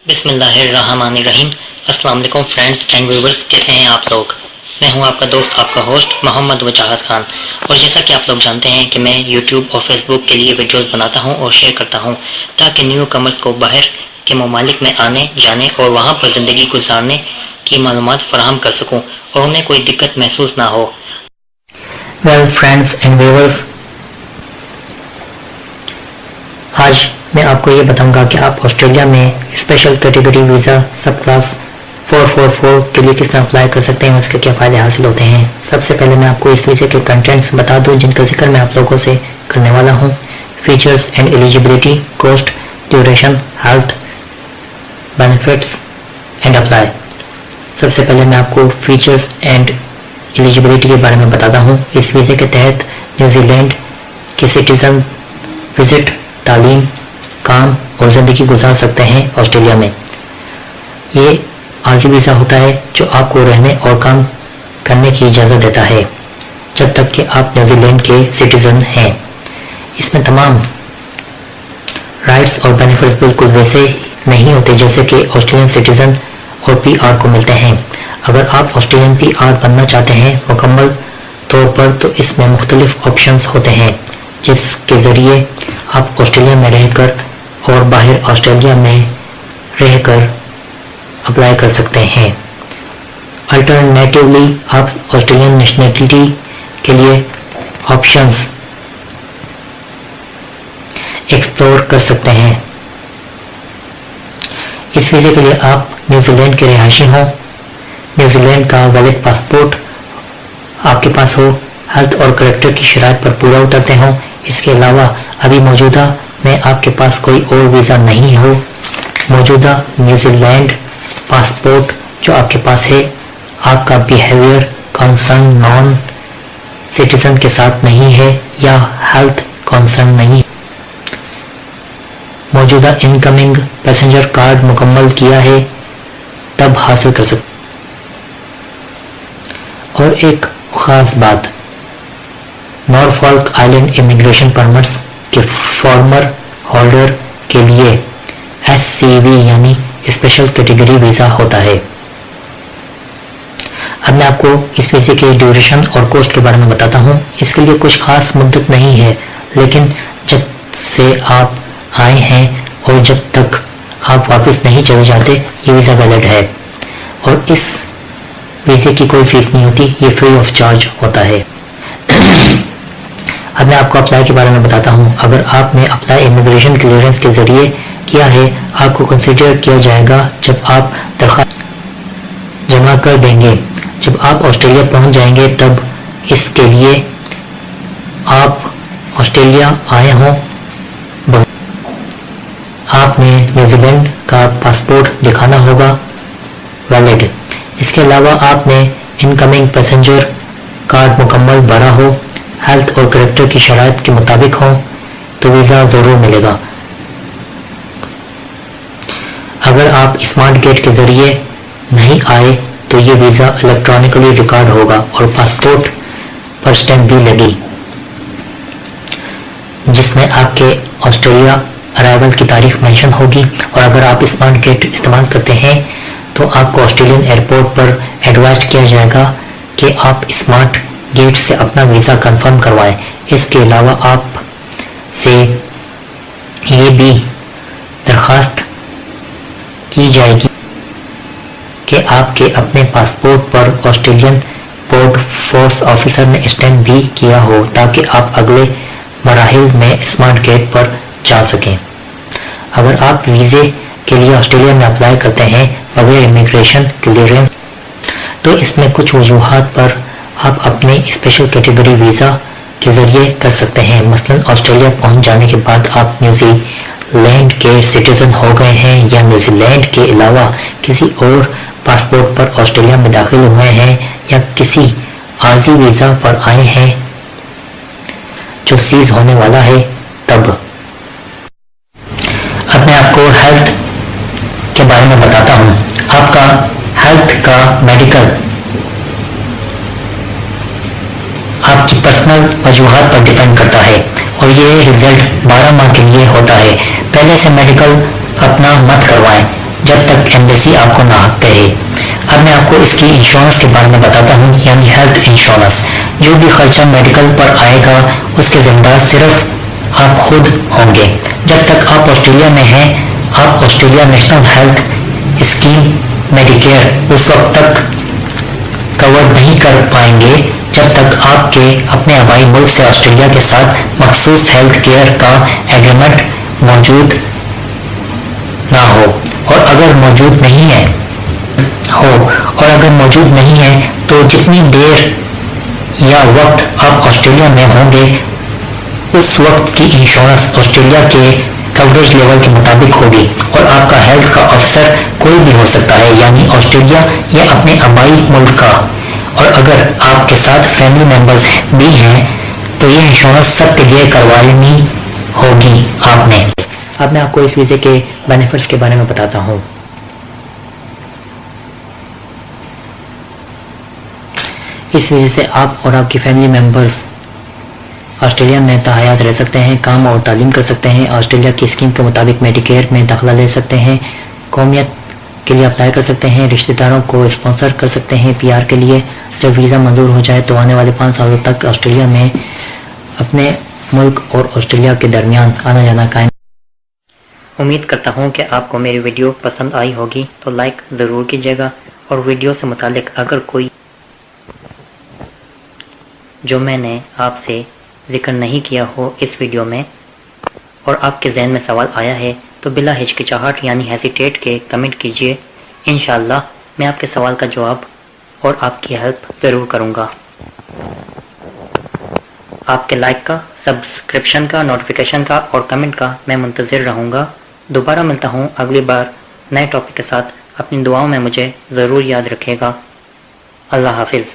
بسم اللہ الرحمن الرحیم۔ السلام علیکم فرینڈز اینڈ ویورز، کیسے ہیں آپ لوگ؟ میں ہوں آپ کا دوست، آپ کا ہوسٹ محمد وجاہت خان، اور جیسا کہ آپ لوگ جانتے ہیں کہ میں یوٹیوب اور فیس بک کے لیے ویڈیوز بناتا ہوں اور شیئر کرتا ہوں تاکہ نیو کمرز کو باہر کے ممالک میں آنے جانے اور وہاں پر زندگی گزارنے کی معلومات فراہم کر سکوں اور انہیں کوئی دقت محسوس نہ ہو۔ ویل فرینڈز اینڈ ویورز، آج میں آپ کو یہ بتاؤں گا کہ آپ آسٹریلیا میں special category visa sub class 444 کے لیے کس طرح اپلائی کر سکتے ہیں، اس کے کیا فائدے حاصل ہوتے ہیں۔ سب سے پہلے میں آپ کو اس ویزے کے کنٹینٹس بتا دوں جن کا ذکر میں آپ لوگوں سے کرنے والا ہوں۔ Features and eligibility, cost, duration, health benefits and apply. سب سے پہلے میں آپ کو فیچرز اینڈ ایلیجیبلٹی کے بارے میں بتاتا ہوں۔ اس ویزے کے تحت نیوزی لینڈ کے سٹیزن وزٹ، تعلیم، کام اور زندگی گزار سکتے ہیں آسٹریلیا میں۔ یہ عارضی ویزا ہوتا ہے جو آپ کو رہنے اور کام کرنے کی اجازت دیتا ہے جب تک کہ آپ نیوزی لینڈ کے سٹیزن ہیں۔ اس میں تمام رائٹس اور بینیفٹس بالکل ویسے نہیں ہوتے جیسے کہ آسٹریلین سٹیزن اور پی آر کو ملتے ہیں۔ اگر آپ آسٹریلین پی آر بننا چاہتے ہیں مکمل طور پر تو اس میں مختلف آپشنز ہوتے ہیں جس کے ذریعے آپ آسٹریلیا میں رہ کر اور باہر آسٹریلیا میں رہ کر اپلائی کر سکتے ہیں۔ الٹرنیٹیولی آپ آسٹریلین نیشنلٹی کے لیے آپشنز ایکسپلور کر سکتے ہیں۔ اس ویزے کے لیے آپ نیوزی لینڈ کے رہائشی ہوں، نیوزی لینڈ کا ویلڈ پاسپورٹ آپ کے پاس ہو، ہیلتھ اور کریکٹر کی شرائط پر پورا اترتے ہوں۔ اس کے علاوہ ابھی موجودہ میں آپ کے پاس کوئی اور ویزا نہیں ہو، موجودہ نیوزی لینڈ پاسپورٹ جو آپ کے پاس ہے آپ کا بیہیویئر کنسرن نان سٹیزن کے ساتھ نہیں ہے یا ہیلتھ کنسرن نہیں، موجودہ انکمنگ پیسنجر کارڈ مکمل کیا ہے تب حاصل کر سکتے۔ اور ایک خاص بات، نارفولک آئلینڈ امیگریشن پرمٹس کے فارمر ہولڈر کے لیے ایس سی وی یعنی اسپیشل کیٹیگری ویزا ہوتا ہے۔ اب میں آپ کو اس ویزے کے ڈیوریشن اور کوسٹ کے بارے میں بتاتا ہوں۔ اس کے لیے کچھ خاص مدت نہیں ہے، لیکن جب سے آپ آئے ہیں اور جب تک آپ واپس نہیں چلے جاتے یہ ویزا ویلڈ ہے، اور اس ویزے کی کوئی فیس نہیں ہوتی، یہ فری آف چارج ہوتا ہے۔ اب میں آپ کو اپلائی کے بارے میں بتاتا ہوں۔ اگر آپ نے اپلائی امیگریشن کلیئرنس کے ذریعے کیا ہے، آپ کو کنسیڈر کیا جائے گا جب آپ درخواست جمع کر دیں گے۔ جب آپ آسٹریلیا پہنچ جائیں گے تب اس کے لیے آپ آسٹریلیا آئے ہوں، آپ نے نیوزی لینڈ کا پاسپورٹ دکھانا ہوگا ویلڈ۔ اس کے علاوہ آپ نے انکمنگ پیسنجر کارڈ مکمل بھرا ہو، ہیلتھ اور کریکٹر کی شرائط کے مطابق ہوں تو ویزا ضرور ملے گا۔ اگر آپ اسمارٹ گیٹ کے ذریعے نہیں آئے تو یہ ویزا الیکٹرانکلی ریکارڈ ہوگا اور پاسپورٹ پر سٹیمپ بھی لگی جس میں آپ کے آسٹریلیا ارائیول کی تاریخ مینشن ہوگی۔ اور اگر آپ اسمارٹ گیٹ استعمال کرتے ہیں تو آپ کو آسٹریلین ایئرپورٹ پر ایڈوائز کیا جائے گا کہ آپ اسمارٹ گیٹ سے اپنا ویزا کنفرم کروائیں۔ اس کے علاوہ آپ سے یہ بھی درخواست کی جائے گی کہ آپ کے اپنے پاسپورٹ پر آسٹریلین بورڈ فورس آفیسر نے اسٹیمپ بھی کیا ہو تاکہ آپ اگلے مراحل میں اسمارٹ گیٹ پر جا سکیں۔ اگر آپ ویزے کے لیے آسٹریلیا میں اپلائی کرتے ہیں بغیر امیگریشن کلیئرنس تو اس میں کچھ وجوہات پر آپ اپنے اسپیشل کیٹیگری ویزا کے ذریعے کر سکتے ہیں۔ مثلا آسٹریلیا پہنچ جانے کے بعد آپ نیوزی لینڈ کے سٹیزن ہو گئے ہیں یا نیوزی لینڈ کے علاوہ کسی اور پاسپورٹ پر آسٹریلیا میں داخل ہوئے ہیں یا کسی عارضی ویزا پر آئے ہیں جو سیز ہونے والا ہے تب۔ اب میں آپ کو ہیلتھ کے بارے میں بتاتا ہوں۔ آپ کا ہیلتھ کا میڈیکل آپ کی پرسنل وجوہات پر ڈیپینڈ کرتا ہے اور یہ رزلٹ 12 ماہ کے لیے ہوتا ہے۔ پہلے سے میڈیکل اپنا مت کروائیں جب ایمبیسی آپ کو ناحق کہے۔ اب میں آپ کو اس کی انشورنس کے بارے میں بتاتا ہوں، یعنی ہیلتھ انشورنس۔ جو بھی خرچہ میڈیکل پر آئے گا اس کے ذمہ دار صرف آپ خود ہوں گے۔ جب تک آپ آسٹریلیا میں ہیں، آپ Australia national health scheme Medicare اس وقت تک کور نہیں کر پائیں گے جب تک آپ کے اپنے آبائی ملک سے آسٹریلیا کے ساتھ مخصوص ہیلتھ کیئر کا ایگریمنٹ موجود نہ ہو، اور اگر موجود نہیں ہے تو جتنی دیر یا وقت آپ آسٹریلیا میں ہوں گے اس وقت کی انشورنس آسٹریلیا کے کوریج لیول کے مطابق ہوگی، اور آپ کا ہیلتھ کا آفیسر کوئی بھی ہو سکتا ہے، یعنی آسٹریلیا یا اپنے آبائی ملک کا، اور اگر آپ کے ساتھ فیملی ممبرز بھی ہیں تو یہ انشورنس سب کے لیے کروانی ہوگی آپ نے۔ اب میں آپ کو اس ویزے کے بینیفٹس کے بارے میں بتاتا ہوں۔ اس وجہ سے آپ اور آپ کی فیملی ممبرز آسٹریلیا میں تاحیات رہ سکتے ہیں، کام اور تعلیم کر سکتے ہیں، آسٹریلیا کی اسکیم کے مطابق میڈیکیئر میں داخلہ لے سکتے ہیں، قومیت کے لیے اپلائی کر سکتے ہیں، رشتہ داروں کو اسپانسر کر سکتے ہیں PR کے لیے۔ جب ویزا منظور ہو جائے تو آنے والے 5 سالوں تک آسٹریلیا میں اپنے ملک اور آسٹریلیا کے درمیان آنا جانا قائم۔ امید کرتا ہوں کہ آپ کو میری ویڈیو پسند آئی ہوگی، تو لائک ضرور کیجیے گا، اور ویڈیو سے متعلق اگر کوئی جو میں نے آپ سے ذکر نہیں کیا ہو اس ویڈیو میں اور آپ کے ذہن میں سوال آیا ہے تو بلا ہچکچاہٹ یعنی ہیسیٹیٹ کے کمنٹ کیجئے۔ انشاءاللہ میں آپ کے سوال کا جواب اور آپ کی ہیلپ ضرور کروں گا۔ آپ کے لائک کا، سبسکرپشن کا، نوٹیفیکیشن کا اور کمنٹ کا میں منتظر رہوں گا۔ دوبارہ ملتا ہوں اگلی بار نئے ٹاپک کے ساتھ۔ اپنی دعاؤں میں مجھے ضرور یاد رکھے گا۔ اللہ حافظ۔